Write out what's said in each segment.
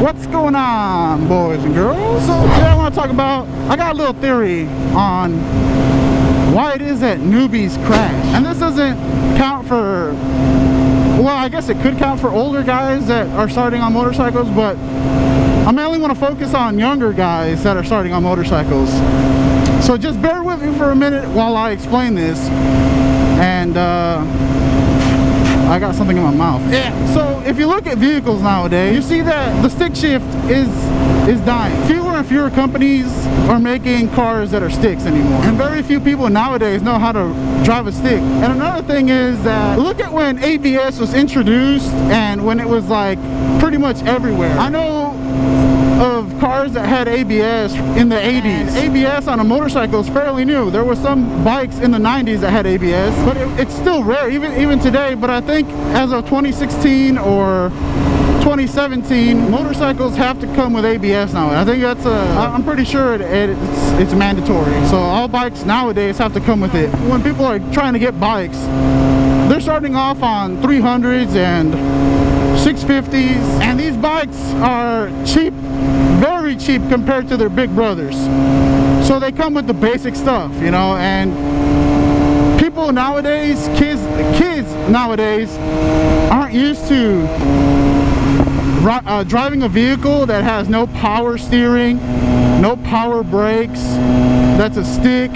What's going on, boys and girls? So today I want to talk about, I got a little theory on why it is that newbies crash. And this doesn't count for, well, I guess it could count for older guys that are starting on motorcycles, but I mainly want to focus on younger guys that are starting on motorcycles. So just bear with me for a minute while I explain this. And I got something in my mouth. Yeah. So if you look at vehicles nowadays, you see that the stick shift is dying. Fewer and fewer companies are making cars that are sticks anymore, and very few people nowadays know how to drive a stick. And another thing is that look at when ABS was introduced and when it was like pretty much everywhere. I know of cars that had ABS in the 80s. ABS on a motorcycle is fairly new. There were some bikes in the 90s that had ABS, but it's still rare even today. But I think as of 2016 or 2017, motorcycles have to come with ABS now. I think that's I'm pretty sure it's mandatory. So all bikes nowadays have to come with it. When people are trying to get bikes, they're starting off on 300s and 650s, and these bikes are cheap, very cheap compared to their big brothers. So they come with the basic stuff, you know. And people nowadays, kids nowadays aren't used to driving a vehicle that has no power steering, no power brakes, that's a stick.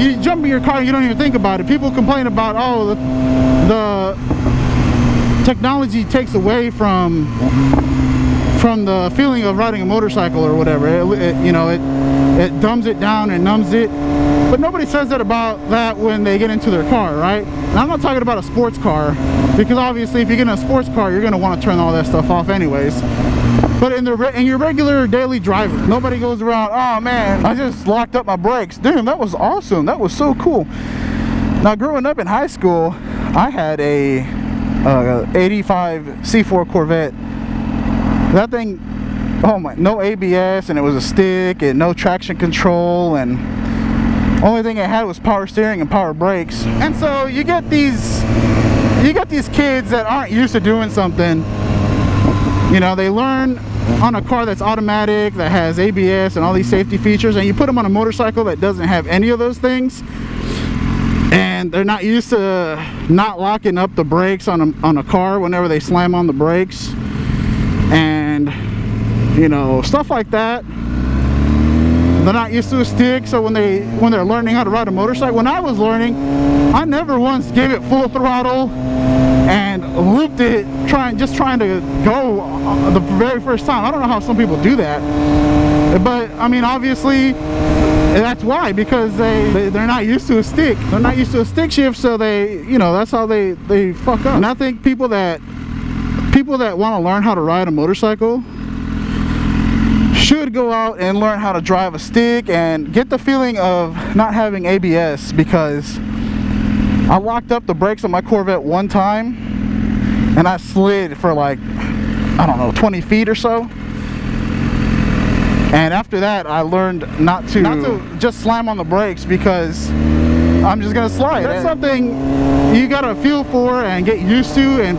You jump in your car, you don't even think about it. People complain about, oh, the technology takes away from the feeling of riding a motorcycle or whatever. It dumbs it down and numbs it. But nobody says that about that when they get into their car, right? And I'm not talking about a sports car, because obviously if you get in a sports car, you're going to want to turn all that stuff off anyways. But in your regular daily driver, nobody goes around, oh man, I just locked up my brakes. Damn, that was awesome. That was so cool. Now, growing up in high school, I had a 85 C4 Corvette. That thing, oh my, no ABS, and it was a stick, and no traction control, and only thing it had was power steering and power brakes. And so you get these kids that aren't used to doing something. You know, they learn on a car that's automatic, that has ABS and all these safety features, and you put them on a motorcycle that doesn't have any of those things, and they're not used to not locking up the brakes on a car whenever they slam on the brakes, and you know, stuff like that. They're not used to a stick, so when they're learning how to ride a motorcycle, when I was learning, I never once gave it full throttle and looped it just trying to go the very first time. I don't know how some people do that, but I mean, obviously that's why, because they're not used to a stick. They're not used to a stick shift, so that's how they fuck up. And I think people that want to learn how to ride a motorcycle should go out and learn how to drive a stick and get the feeling of not having ABS, because I locked up the brakes on my Corvette one time and I slid for like, I don't know, 20 feet or so. And after that, I learned not to just slam on the brakes, because I'm just gonna slide. That's something you gotta feel for and get used to, and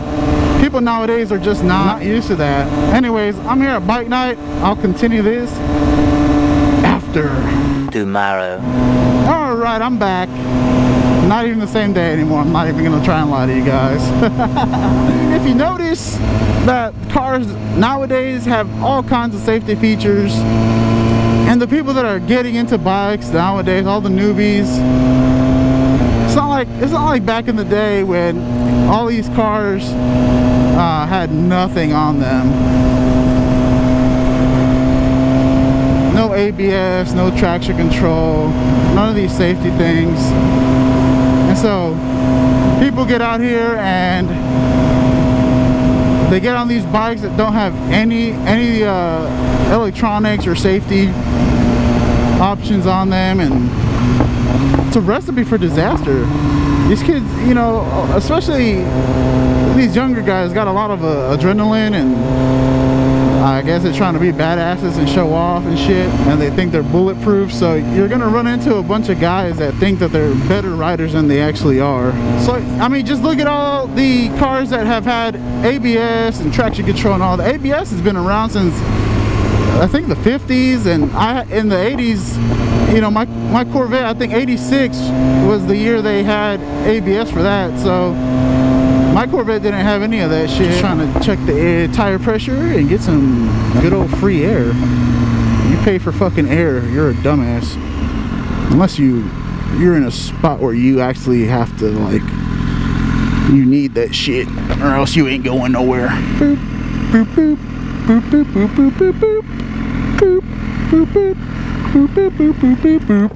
people nowadays are just not used to that. Anyways, I'm here at bike night. I'll continue this after tomorrow. All right, I'm back. Not even the same day anymore. I'm not even gonna try and lie to you guys. If you notice that cars nowadays have all kinds of safety features, and the people that are getting into bikes nowadays, all the newbies, it's not like back in the day when all these cars had nothing on them. No ABS, no traction control, none of these safety things. And so people get out here and they get on these bikes that don't have any electronics or safety options on them, and it's a recipe for disaster. These kids, you know, especially these younger guys, got a lot of adrenaline and I guess they're trying to be badasses and show off and shit, and they think they're bulletproof. So you're gonna run into a bunch of guys that think that they're better riders than they actually are. So I mean, just look at all the cars that have had ABS and traction control and all. The ABS has been around since I think the 50s, and in the 80s, you know, my Corvette, I think 86 was the year they had ABS for that. So my Corvette didn't have any of that shit. Just trying to check the tire pressure and get some good old free air. You pay for fucking air, you're a dumbass. Unless you're in a spot where you actually have to, like, you need that shit, or else you ain't going nowhere. Boop, boop, boop, boop, boop, boop, boop, boop, boop, boop, boop, boop, boop, boop, boop, boop, boop, boop.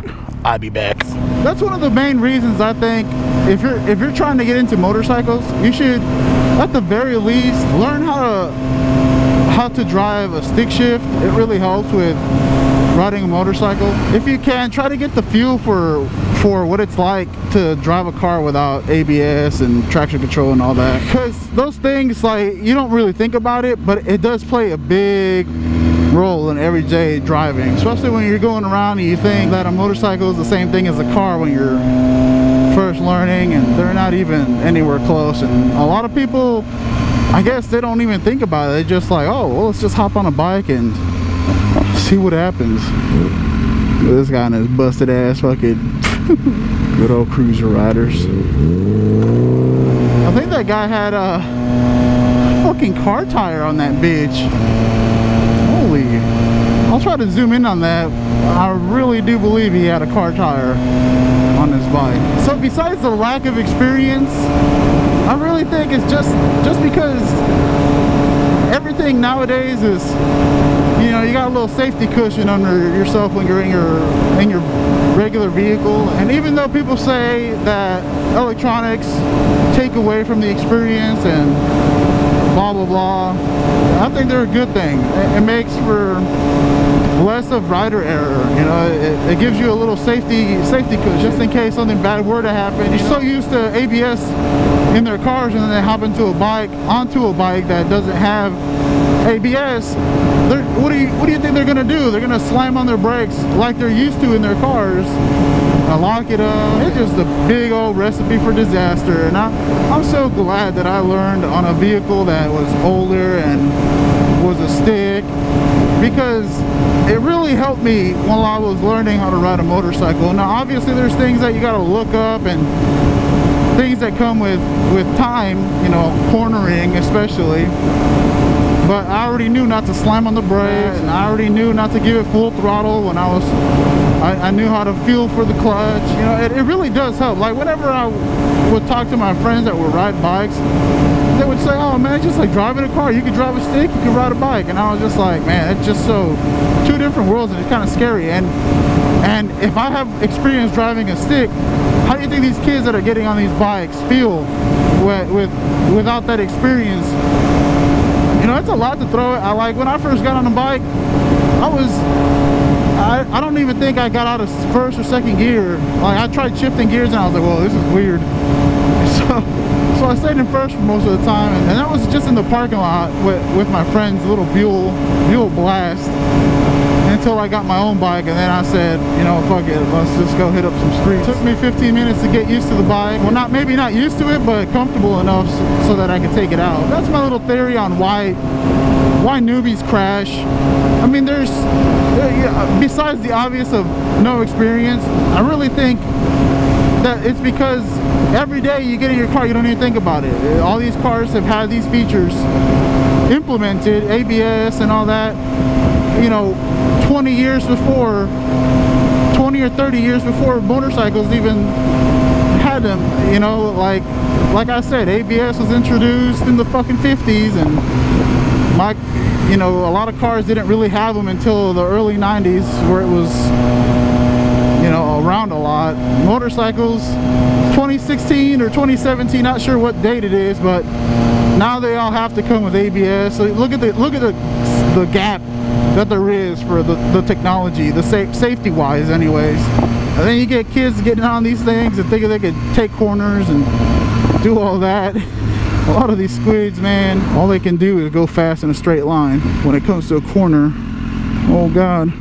I'll be back. That's one of the main reasons I think if you're trying to get into motorcycles, you should at the very least learn how to drive a stick shift. It really helps with riding a motorcycle. If you can, try to get the feel for what it's like to drive a car without ABS and traction control and all that, because those things, like, you don't really think about it, but it does play a big role in everyday driving, especially when you're going around and you think that a motorcycle is the same thing as a car when you're first learning, and they're not even anywhere close. And a lot of people, I guess, they don't even think about it. They're just like, oh, well, let's just hop on a bike and see what happens. This guy and his busted ass fucking good old cruiser riders. I think that guy had a fucking car tire on that bitch. Holy, I'll try to zoom in on that. I really do believe he had a car tire on his bike. So besides the lack of experience, I really think it's just because everything nowadays is, you know, you got a little safety cushion under yourself when you're in your regular vehicle. And even though people say that electronics take away from the experience and blah blah blah, I think they're a good thing. It makes for less of rider error. You know, it gives you a little safety cushion just in case something bad were to happen. You're so used to ABS in their cars, and then they hop onto a bike that doesn't have ABS. What do you think they're gonna do? They're gonna slam on their brakes like they're used to in their cars, lock it up. It's just a big old recipe for disaster. And I'm so glad that I learned on a vehicle that was older and was a stick, because it really helped me while I was learning how to ride a motorcycle. Now obviously there's things that you got to look up and things that come with time, you know, cornering especially. But I already knew not to slam on the brakes, and I already knew not to give it full throttle when I knew how to feel for the clutch. You know, it really does help. Like whenever I would talk to my friends that would ride bikes, they would say, oh man, it's just like driving a car. You could drive a stick, you could ride a bike. And I was just like, man, it's just so two different worlds, and it's kind of scary. And if I have experience driving a stick, how do you think these kids that are getting on these bikes feel without that experience? You know, it's a lot to throw it. Like when I first got on a bike, I don't even think I got out of first or second gear. Like I tried shifting gears and I was like, well, this is weird. So I stayed in first for most of the time, and that was just in the parking lot with my friend's little Buell Blast, until I got my own bike. And then I said, you know, fuck it, let's just go hit up some streets. It took me 15 minutes to get used to the bike. Well, maybe not used to it, but comfortable enough so that I could take it out. That's my little theory on why newbies crash. I mean, besides the obvious of no experience, I really think that it's because every day you get in your car, you don't even think about it. All these cars have had these features implemented, ABS and all that, you know, 20 or 30 years before motorcycles even had them. You know, like I said, ABS was introduced in the fucking 50s, and you know, a lot of cars didn't really have them until the early 90s, where it was, you know, around a lot. Motorcycles, 2016 or 2017, not sure what date it is, but now they all have to come with ABS. So look at the gap that there is for the technology, the safety wise anyways. And then you get kids getting on these things and thinking they could take corners and do all that. A lot of these squids, man, all they can do is go fast in a straight line. When it comes to a corner, oh God.